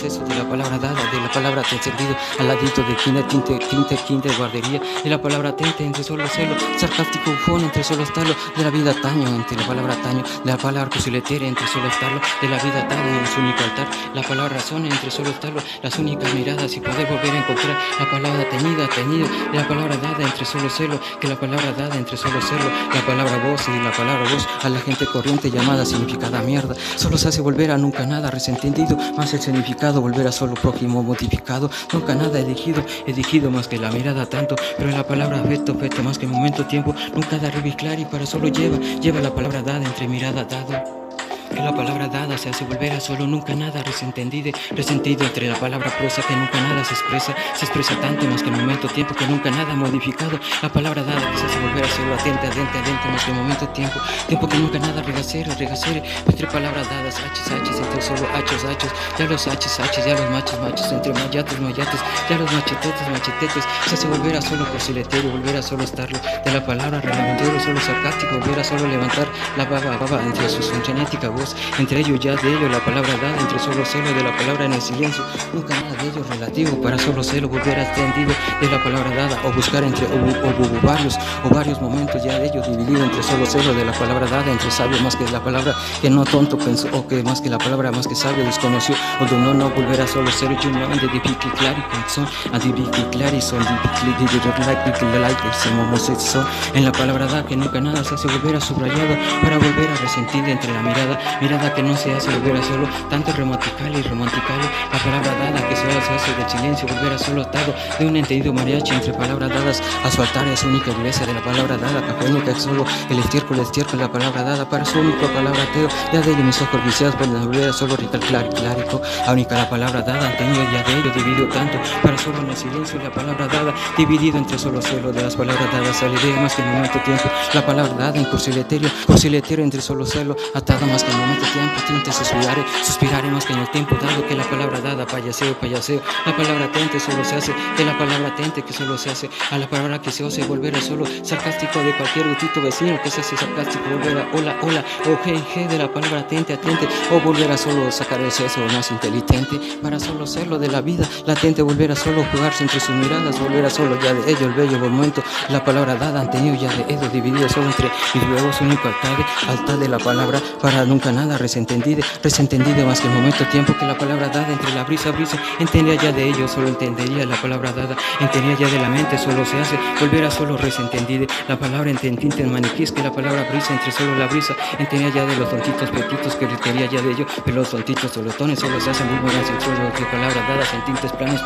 exceso de la palabra dada, de la palabra te encendido, al ladito de quinte, guardería, de la palabra tente, entre solo celo, sarcástico bufón, entre solo estarlo, de la vida taño, entre la palabra taño, de la palabra cusiletere, entre solo estarlo, de la vida tada en su único altar, la palabra razón, entre solo estarlo, las únicas miradas y poder volver a encontrar la palabra teñido, de la palabra dada, entre solo celo, que la palabra dada, entre solo celo, la palabra voz y la palabra voz, a la gente corriente llamada significada mierda, solo se hace volver a nunca nada resentendido, más el significado volver a solo prójimo modificado, nunca nada elegido más que la mirada tanto, pero en la palabra afecto más que momento tiempo, nunca da reviclar y para solo lleva la palabra dada entre mirada dado. Que la palabra dada se hace volver a solo nunca nada resentido entre la palabra prosa que nunca nada se expresa tanto más que el momento tiempo que nunca nada modificado, la palabra dada que se hace volver a solo adente más que el momento tiempo que nunca nada regacere, entre palabras dadas hachis, entre solo hachos, ya los hachis, ya los machos, entre mayates, ya los machetetes, se hace volver a solo posiletero, volver a solo estarlo, de la palabra relavantero, solo sarcástico, volver a solo levantar la baba entre su genética voz, entre ellos ya de ello la palabra dada, entre solo celo de la palabra en el silencio, nunca nada de ello relativo, para solo celo volver a extendido de la palabra dada, o buscar entre varios momentos ya de ello dividido entre solo celo de la palabra dada, entre sabio más que la palabra que no tonto pensó, o que más que la palabra más que sabio desconoció, o de no volver a solo celo yo no de dipiqui clari son en la palabra dada que nunca nada se hace volver a subrayado para volver a resentir entre la mirada que no se hace volver a solo tanto romantical, la palabra dada que solo se hace del silencio volver a solo atado de un entendido mariachi entre palabras dadas a su altar es única iglesia de la palabra dada, cafénica es solo el estiércol la palabra dada para su única palabra ateo, ya de ello mis ojos viciados pueden volver a solo clarico, a única la palabra dada tenido ya de ello dividido tanto para solo en el silencio la palabra dada dividido entre solo celo de las palabras dadas al idea más que el momento tiempo, la palabra dada en cursiletero entre solo celo atada más que el momento tiempo, tinte suspirare más que en el tiempo dado que la palabra dada payaseo, la palabra tente solo se hace de la palabra tente que solo se hace a la palabra que se hace volver a solo sarcástico de cualquier gutito vecino que se hace sarcástico volver a hola o hey de la palabra atente o volver a solo sacar el seso más inteligente para solo serlo de la vida latente volver a solo jugarse entre sus miradas volver a solo ya de ello el bello momento la palabra dada han tenido ya de ello dividido solo entre mis huevos único altar de la palabra para nunca nada resentendido más que el momento tiempo que la palabra dada entre la brisa entendía ya de ello solo entendería la palabra dada entendía ya de la mente solo se hace volver a solo resentendido la palabra entendinte en maniquís que la palabra brisa entre solo la brisa entendía ya de los tontitos petitos que requería ya de ello pero los tontitos solotones solo se hacen muy buenas en solo de palabras dadas en tintes planes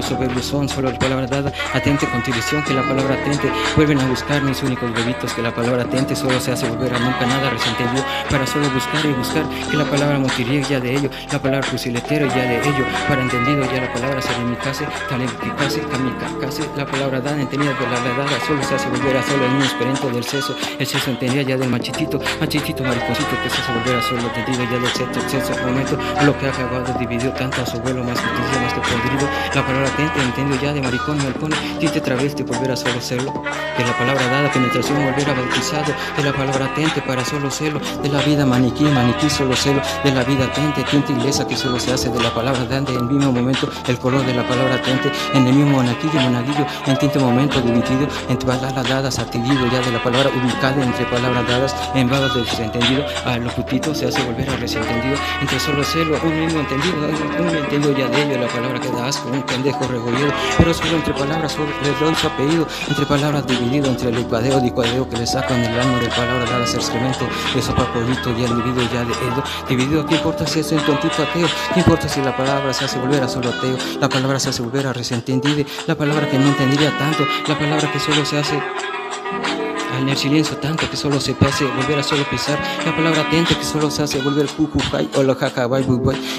soberbios son solo la palabra dada atente con división que la palabra atente vuelven a buscar mis únicos bebitos que la palabra atente solo se hace volver a nunca nada resentendido para solo buscar que la palabra mutiría ya de ello la palabra fusiletero ya de ello para entendido ya la palabra serenicase calificase kamikase la palabra dada entendida de la dada solo se hace volver a solo el mismo esperento del seso el seso entendía ya del machitito mariconcito que se hace volver a solo entendido ya del sexo momento lo que ha acabado dividido tanto a su vuelo más que podrido la palabra tente entendido ya de maricón malcón tinte travesti volver a solo serlo de la palabra dada penetración volver a bautizado de la palabra tente para solo celo de la vida maniquí solo celo de la vida tente inglesa que solo se hace de la palabra dante en el mismo momento el color de la palabra tente en el mismo monaguillo en tinte momento dividido entre palabras dadas adquirido ya de la palabra ubicada entre palabras dadas en vagas del desentendido a locutito se hace volver a resentendido entre solo celo un mismo entendido ya de ello la palabra que da asco un pendejo regolido pero solo entre palabras le doy su apellido entre palabras dividido entre el licuadeo que le sacan el alma de palabras dadas excremento de sopa polito y el dividido ya de ello dividido ¿qué importa si es un tontito ateo? ¿Qué importa si la palabra se hace volver a solo ateo? La palabra se hace volver a resententido la palabra que no entendería tanto la palabra que solo se hace en el silencio tanto que solo se hace volver a solo pisar la palabra atente que solo se hace volver jujukai o la jaja bye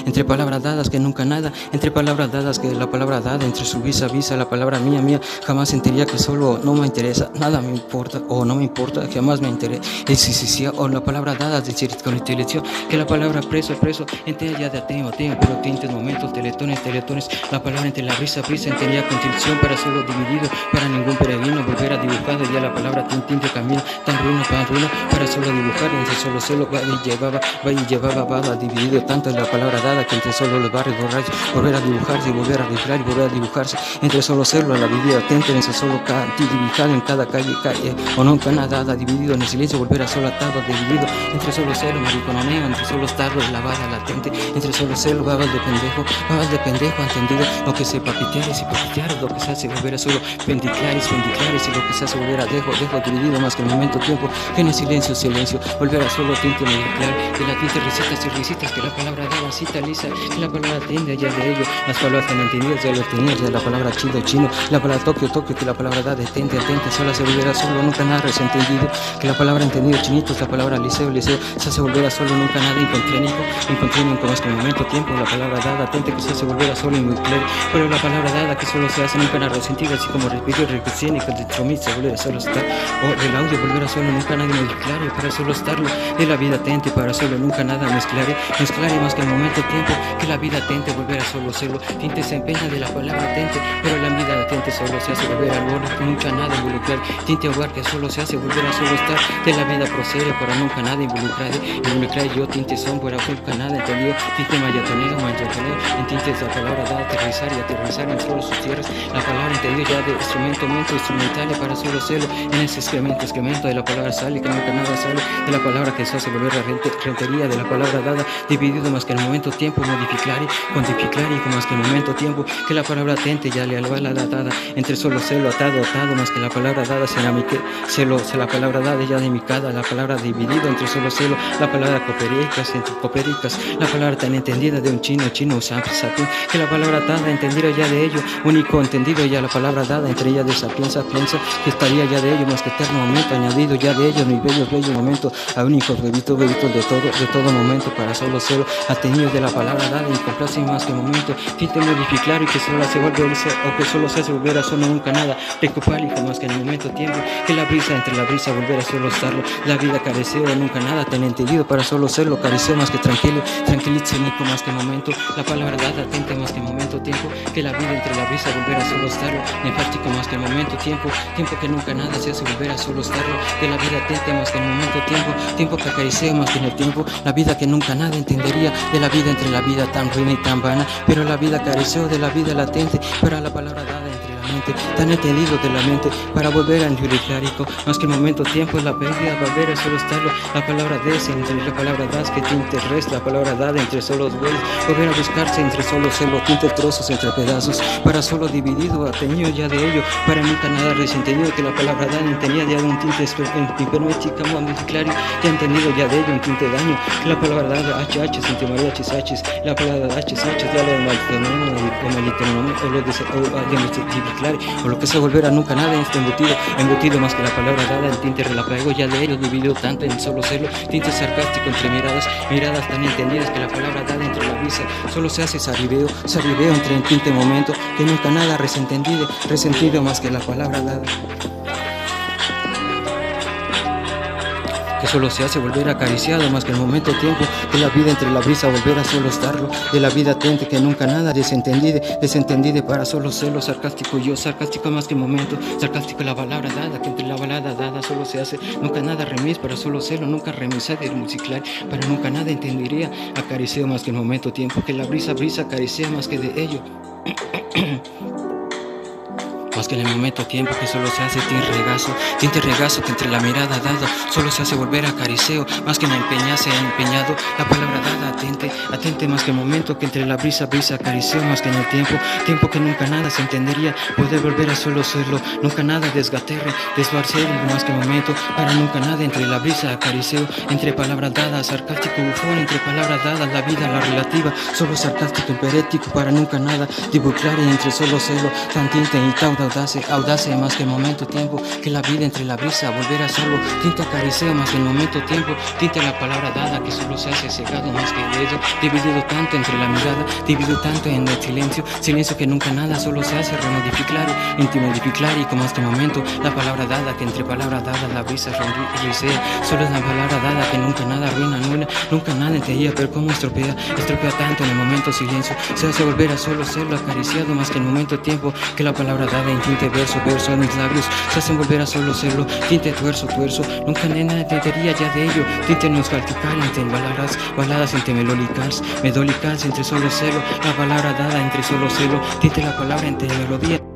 entre palabras dadas que nunca nada entre palabras dadas que la palabra dada entre su visa la palabra mía jamás sentiría que solo no me interesa nada me importa o no me importa jamás me interesa sí o la palabra dada de circunstancia que la palabra preso entera ya de ateo pero tintes momentos teletones la palabra entre la brisa entendía contribución para solo dividido para ningún peregrino volver a dibujado ya la palabra tinte camino, tan ruina, para solo dibujar, entre solo celo, va y llevaba, dividido tanto en la palabra dada, que entre solo los barrios borrachos, volver a dibujarse y volver a riflar y volver a dibujarse, entre solo celo, la vida atenta, entre solo dibujado en cada calle, o nunca nada, dividido en el silencio, volver a solo atado, dividido, entre solo celo, maricononeo, entre solo tarro, lavada, latente, entre solo celo, babas de pendejo, entendido, lo que se papiteares y papiteares, lo que se hace volver a solo pendiclares, y lo que se hace volver a dejo, dividido más que el momento, tiempo, que en el silencio, volver a solo tinte meditar, que la tinte risitas y risitas, que la palabra dada cita lisa, que la palabra tiende allá de ello, las palabras tan entendidas ya lo tenías, ya la palabra chido, chino, la palabra Tokio, que la palabra da detente, sola se volverá solo, nunca nada desentendido, que la palabra entendido, chinitos, la palabra liceo, se hace volver a solo, nunca nada incontrénico, más que el momento, tiempo, la palabra dada, atente, que se hace volver a solo y muy claro, pero la palabra dada que solo se hace nunca nada resentido, así como repito y repetición, y que el tromit se volver a solo estar, o el audio volver a solo, nunca nadie mezclar, para solo estarlo, de la vida atente, para solo nunca nada mezclar más que el momento, tiempo, que la vida atente, volver a solo serlo, tinte se empeña de la palabra atente, pero la vida atente solo se hace volver a volver, nunca nada involucrar, tinte hogar que solo se hace volver a solo estar, de la vida procede para nunca nada involucrar, yo tinte sombra, nunca nada entendido, tinte mayatoneo, en tinte la palabra da aterrizar en solo sus tierras, la palabra entendido ya de instrumental para solo serlo, en ese excremento de la palabra sale, que nunca nada sale, de la palabra que se hace volver a rentería, de la palabra dada, dividido más que el momento, tiempo, modificar y con más que el momento, tiempo, que la palabra atente ya le alba la dada, entre solo celo, atado, más que la palabra dada, la palabra dada ya de mi cada, la palabra dividido entre solo celo, la palabra copéricas, la palabra tan entendida de un chino, sapien, que la palabra dada, entendido ya de ello, único entendido ya la palabra dada, entre ella de sapienza, piensa, que estaría ya de ello, más que eterno momento, añadido ya de ello, mi bello momento, a únicos bebitos de todo momento, para solo celo, atenido de la palabra dada, y complace más que momento, tinte modificar y que solo se vuelve o que solo se hace volver a solo nunca nada, recopálico más que en el momento, tiempo, que la brisa entre la brisa volver a solo estarlo, la vida careceo de nunca nada, ten entendido para solo serlo, careceo más que tranquilízenico más que momento, la palabra dada, atente más que momento, tiempo, que la vida entre la brisa volver a solo estarlo, nefástico más que el momento, tiempo que nunca nada se hace volver a solo estarlo, de la vida atente más que el momento, tiempo que acariceo más que en el tiempo, la vida que nunca nada entendería, de la vida entre la vida tan ruina y tan vana, pero la vida careceo de la vida latente, para la palabra dada entre la mente, tan entendido de la mente, para volver a clarico, más que el momento, tiempo es la pérdida, volver a solo estarlo, la palabra des entre la palabra das, que tinte resta, la palabra dada entre solos bueyes, volver a buscarse entre solo celo, tinte trozos entre pedazos, para solo dividido, atenido ya de ello, para nunca nada desentendido, que la palabra dada tenía ya un tinte hipermética, claro, ya entendido ya de ello, un tinte daño, que la palabra dada, HH, entre mariachis, la palabra HH, ya lo del fenómeno, o lo de o lo que se volverá nunca nada en este embutido más que la palabra dada, el tinte relapego ya de ello, dividido tanto en solo celo, tinte sarcástico entre miradas tan entendidas, que la palabra dada entre la brisa, solo se hace saribeo entre el tinte momento, que nunca nada resentido más que la palabra dada, que solo se hace volver acariciado más que el momento, tiempo, que la vida entre la brisa volver a solo estarlo, de la vida atente que nunca nada desentendide para solo celo, sarcástico yo, sarcástico más que el momento, sarcástico la palabra dada, que entre la balada dada solo se hace, nunca nada remis para solo celo, nunca remisa de musiclar, para nunca nada entendería, acariciado más que el momento, tiempo, que la brisa acaricea más que de ello. Más que en el momento, tiempo, que solo se hace tinte regazo, que entre la mirada dada solo se hace volver a acariceo, más que en empeñado, la palabra dada, atente más que el momento, que entre la brisa acariceo, más que en el tiempo que nunca nada se entendería, poder volver a solo serlo, nunca nada desgaterre, desbarcer, más que el momento, para nunca nada entre la brisa acariceo, entre palabras dadas, sarcástico bufón, entre palabras dadas, la vida, la relativa, solo sarcástico, imperético, para nunca nada dibujar, entre solo serlo, tan tinte y tauda, audace más que el momento, tiempo, que la vida entre la brisa volver a solo, tinte acariceo más que el momento, tiempo, tinte la palabra dada, que solo se hace cegado más que el dedo, dividido tanto entre la mirada, dividido tanto en el silencio que nunca nada solo se hace remodificar, intimodificar y como este momento, la palabra dada, que entre palabras dadas la brisa risea, solo es la palabra dada, que nunca nada arruina, nunca nada entendía, pero como estropea tanto en el momento silencio, se hace volver a solo serlo acariciado más que el momento, tiempo, que la palabra dada tinte verso mis labios se hacen volver a solo serlo, tinte tuerzo, nunca nena entendería ya de ello, tinte nostálgica entre baladas entre melódicas entre solo celo, la palabra dada entre solo celo, tinte la palabra entre melodía.